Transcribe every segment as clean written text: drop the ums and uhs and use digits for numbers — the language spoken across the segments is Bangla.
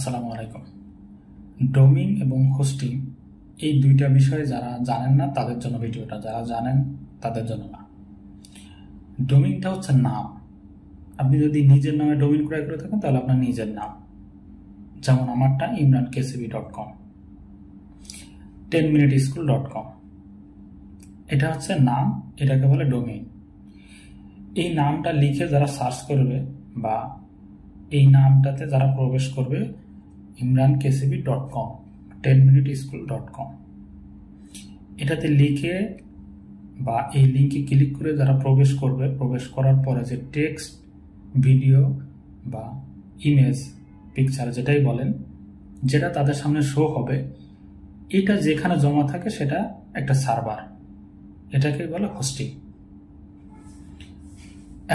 আসসালামু আলাইকুম। ডোমিং এবং হোস্টিং এই দুইটা বিষয়ে যারা জানেন না তাদের জন্য ভিডিওটা, যারা জানেন তাদের জন্য না। ডোমিংটা হচ্ছে নাম। আপনি যদি নিজের নামে ডোমিন ক্রয় করে থাকেন তাহলে আপনার নিজের নাম, যেমন আমারটা imrankcb.com, 10minuteschool.com, এটা হচ্ছে নাম, এটাকে বলে ডোমিন। এই নামটা লিখে যারা সার্চ করবে বা এই নামটাতে যারা প্রবেশ করবে imrankcb.com, 10minuteschool.com, এটাতে লিখে বা এই লিঙ্কে ক্লিক করে যারা প্রবেশ করবে, প্রবেশ করার পরে যে টেক্সট, ভিডিও বা ইমেজ, পিকচার যেটাই বলেন, যেটা তাদের সামনে শো হবে, এটা যেখানে জমা থাকে সেটা একটা সার্ভার, এটাকে বলে হোস্টিং।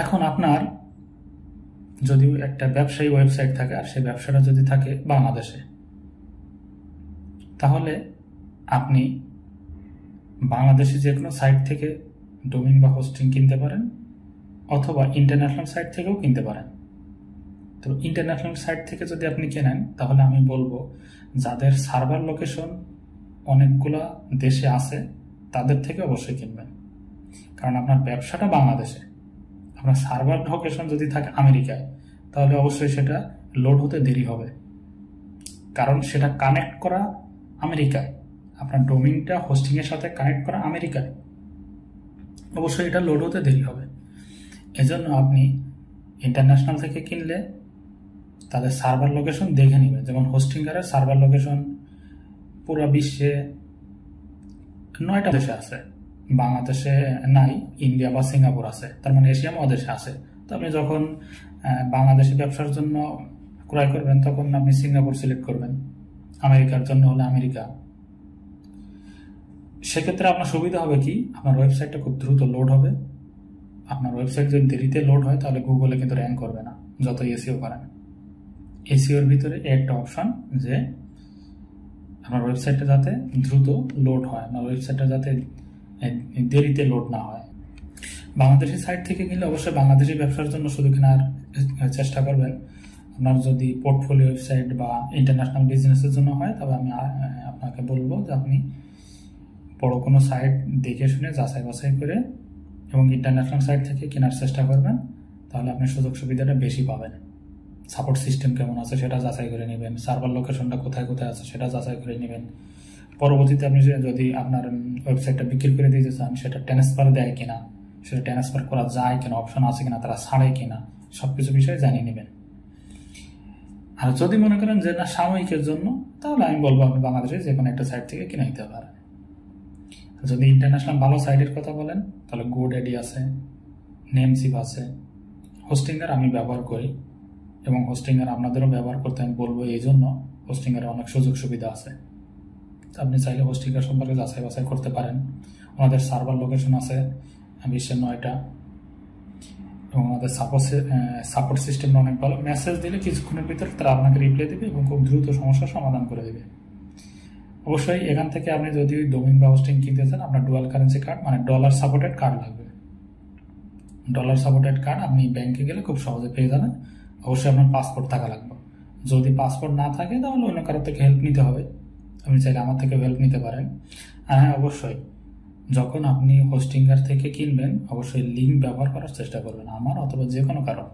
এখন আপনার যদি একটা ব্যবসায়ী ওয়েবসাইট থাকে আর সেই ব্যবসাটা যদি থাকে বাংলাদেশে, তাহলে আপনি বাংলাদেশে যে কোনো সাইট থেকে ডোমিন বা হোস্টিং কিনতে পারেন, অথবা ইন্টারন্যাশনাল সাইট থেকেও কিনতে পারেন। তো ইন্টারন্যাশনাল সাইট থেকে যদি আপনি কেনেন তাহলে আমি বলবো যাদের সার্ভার লোকেশন অনেকগুলা দেশে আছে তাদের থেকে অবশ্যই কিনবেন, কারণ আপনার ব্যবসাটা বাংলাদেশে। আপনার সার্ভার লোকেশন যদি থাকে আমেরিকায় তাহলে অবশ্যই সেটা লোড হতে দেরি হবে, কারণ সেটা কানেক্ট করা আমেরিকায়, আপনার ডোমিনটা হোস্টিংয়ের সাথে কানেক্ট করা আমেরিকায়, অবশ্যই এটা লোড হতে দেরি হবে। এজন্য আপনি ইন্টারন্যাশনাল থেকে কিনলে তাদের সার্ভার লোকেশন দেখে নেবেন। যেমন হোস্টিংয়ারের সার্ভার লোকেশন পুরো বিশ্বে 9টা দেশে আছে, বাংলাদেশে নাই, ইন্ডিয়া বা সিঙ্গাপুর আছে, তার মানে এশিয়া মহাদেশে আছে। তো আপনি যখন বাংলাদেশি ব্যবসার জন্য ক্রয় করবেন তখন আপনি সিঙ্গাপুর সিলেক্ট করবেন, আমেরিকার জন্য হলে আমেরিকা। সেক্ষেত্রে আপনার সুবিধা হবে কি, আপনার ওয়েবসাইটটা খুব দ্রুত লোড হবে। আপনার ওয়েবসাইট যদি দেরিতে লোড হয় তাহলে গুগলে কিন্তু র্যাঙ্ক করবে না, যত এসিও করেন। এসিওর ভিতরে একটা অপশন যে আপনার ওয়েবসাইটটা যাতে দ্রুত লোড হয়, আপনার ওয়েবসাইটটা যাতে দেরিতে লোড না হয়। বাংলাদেশি সাইট থেকে কিনলে অবশ্যই বাংলাদেশি ব্যবসার জন্য শুধু কেনার চেষ্টা করবেন। আপনার যদি পোর্টফোলিও ওয়েবসাইট বা ইন্টারন্যাশনাল বিজনেসের জন্য হয় তবে আমি আপনাকে বলবো যে আপনি বড় কোনো সাইট দেখে শুনে যাচাই বাছাই করে এবং ইন্টারন্যাশনাল সাইট থেকে কেনার চেষ্টা করবেন, তাহলে আপনি সুযোগ সুবিধাটা বেশি পাবেন। সাপোর্ট সিস্টেম কেমন আছে সেটা যাচাই করে নেবেন, সার্ভার লোকেশনটা কোথায় কোথায় আছে সেটা যাচাই করে নেবেন। পরবর্তীতে আপনি যদি আপনার ওয়েবসাইটটা বিক্রি করে দিতে চান সেটা ট্রান্সফার দেয় কিনা, সেটা ট্রান্সফার করা যায় কিনা, অপশন আছে কিনা, তারা ছাড়ে কিনা, সবকিছু বিষয়ে জানিয়ে নেবেন। আর যদি মনে করেন যে না সাময়িকের জন্য, তাহলে আমি বলবো আপনি বাংলাদেশে যে কোনো একটা সাইট থেকে কিনে নিতে পারেন। যদি ইন্টারন্যাশনাল ভালো সাইটের কথা বলেন তাহলে GoDaddy আছে, নেমসিপ আছে। হোস্টিংয়ার আমি ব্যবহার করি এবং হোস্টিংয়ার আপনাদেরও ব্যবহার করতে আমি বলবো, এই জন্য হোস্টিংয়ের অনেক সুযোগ সুবিধা আছে। আপনি চাইলে হোস্টিংয়ার সম্পর্কে যাচাই বাছাই করতে পারেন। ওনাদের সার্ভার লোকেশন আছে বিশ্বের 9টা এবং ওনাদের সাপোর্ট সিস্টেমটা অনেক ভালো। মেসেজ দিলে কিছুক্ষণের ভিতরে তারা আপনাকে রিপ্লাই দেবে এবং খুব দ্রুত সমস্যার সমাধান করে দেবে। অবশ্যই এখান থেকে আপনি যদি ডোমিন বা হোস্টিং কিনতে চান আপনার ডুয়াল কারেন্সি কার্ড, মানে ডলার সাপোর্টেড কার্ড লাগবে। ডলার সাপোর্টেড কার্ড আপনি ব্যাংকে গেলে খুব সহজে পেয়ে যাবেন। অবশ্যই আপনার পাসপোর্ট থাকা লাগবে। যদি পাসপোর্ট না থাকে তাহলে অন্য কারোর থেকে হেল্প নিতে হবে, আপনি চাইলে আমার থেকে হেল্প নিতে পারেন। আর হ্যাঁ, অবশ্যই যখন আপনি হোস্টিংয়ার থেকে কিনবেন অবশ্যই লিঙ্ক ব্যবহার করার চেষ্টা করবেন, আমার অথবা যে কোনো কারো।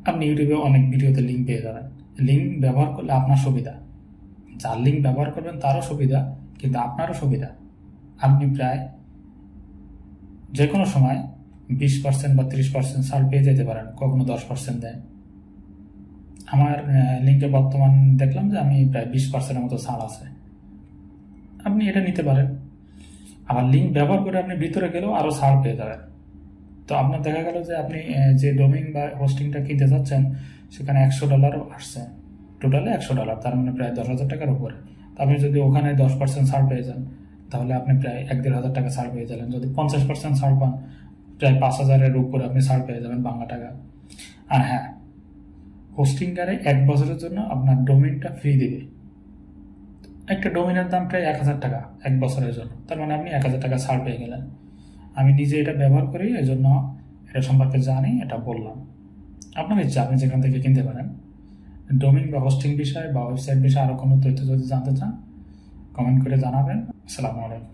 আপনি ইউটিউবে অনেক ভিডিওতে লিঙ্ক পেয়ে যাবেন। লিঙ্ক ব্যবহার করলে আপনার সুবিধা, যার লিঙ্ক ব্যবহার করবেন তারও সুবিধা, কিন্তু আপনারও সুবিধা। আপনি প্রায় যে কোনো সময় 20% বা 30% ছাড় পেয়ে যেতে পারেন, কখনো 10% দেয়। আমার লিঙ্কে বর্তমান দেখলাম যে আমি প্রায় 20% মতো ছাড় আছে, আপনি এটা নিতে পারেন। আবার লিঙ্ক ব্যবহার করে আপনি ভিতরে গেলেও আরো ছাড় পেয়ে যাবেন। তো আপনার দেখা গেল যে আপনি যে ডোমিন বা হোস্টিংটা কিনতে চাচ্ছেন সেখানে $100 আসছে, টোটালে $100, তার মানে প্রায় 10,000 টাকার উপরে। তো আপনি যদি ওখানে 10% ছাড় পেয়ে যান তাহলে আপনি প্রায় 1-1,500 টাকা ছাড় পেয়ে যাবেন। যদি 50% ছাড় পান প্রায় 5,000-এর উপরে আপনি ছাড় পেয়ে যাবেন বাংলা টাকা। আর হ্যাঁ, হোস্টিংয়ারে 1 বছরের জন্য আপনার ডোমিনটা ফ্রি দিবে। একটা ডোমিনের দাম প্রায় 1,000 টাকা 1 বছরের জন্য, তার মানে আপনি 1,000 টাকা ছাড় পেয়ে গেলেন। আমি নিজে এটা ব্যবহার করি, এই জন্য এটা সম্পর্কে জানি, এটা বললাম। আপনার ইচ্ছা, আপনি যেখান থেকে কিনতে পারেন। ডোমেইন বা হোস্টিং বিষয়ে বা ওয়েবসাইট বিষয়ে আরো কোনো তথ্য যদি জানতে চান কমেন্ট করে জানাবেন। আসসালামু আলাইকুম।